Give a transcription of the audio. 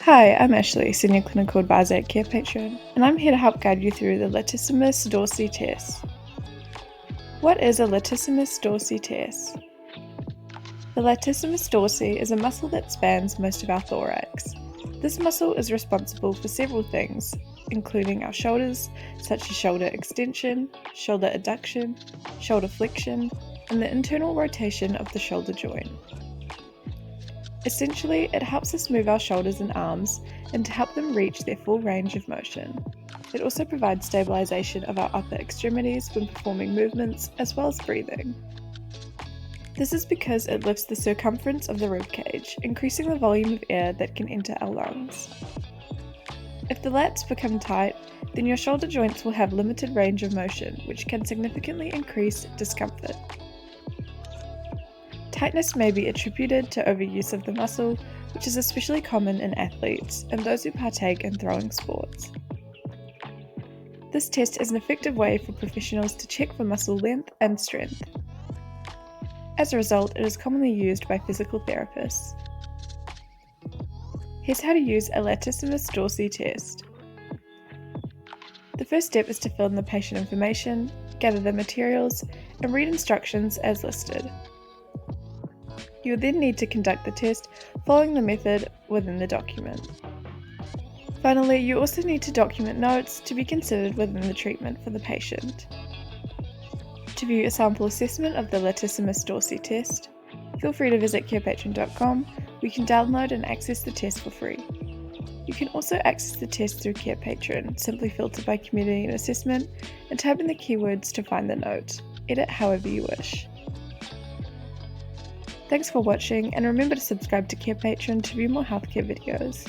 Hi, I'm Ashley, Senior Clinical Advisor at Carepatron, and I'm here to help guide you through the Latissimus Dorsi test. What is a Latissimus Dorsi test? The Latissimus Dorsi is a muscle that spans most of our thorax. This muscle is responsible for several things, including our shoulders, such as shoulder extension, shoulder adduction, shoulder flexion, and the internal rotation of the shoulder joint. Essentially, it helps us move our shoulders and arms and to help them reach their full range of motion. It also provides stabilization of our upper extremities when performing movements as well as breathing. This is because it lifts the circumference of the rib cage, increasing the volume of air that can enter our lungs. If the lats become tight, then your shoulder joints will have limited range of motion, which can significantly increase discomfort. Tightness may be attributed to overuse of the muscle, which is especially common in athletes and those who partake in throwing sports. This test is an effective way for professionals to check for muscle length and strength. As a result, it is commonly used by physical therapists. Here's how to use a Latissimus Dorsi test. The first step is to fill in the patient information, gather the materials, and read instructions as listed. You will then need to conduct the test following the method within the document. Finally, you also need to document notes to be considered within the treatment for the patient. To view a sample assessment of the Latissimus Dorsi test, feel free to visit carepatron.com where you can download and access the test for free. You can also access the test through Carepatron, simply filter by community and assessment and type in the keywords to find the note. Edit however you wish. Thanks for watching, and remember to subscribe to Carepatron to view more healthcare videos.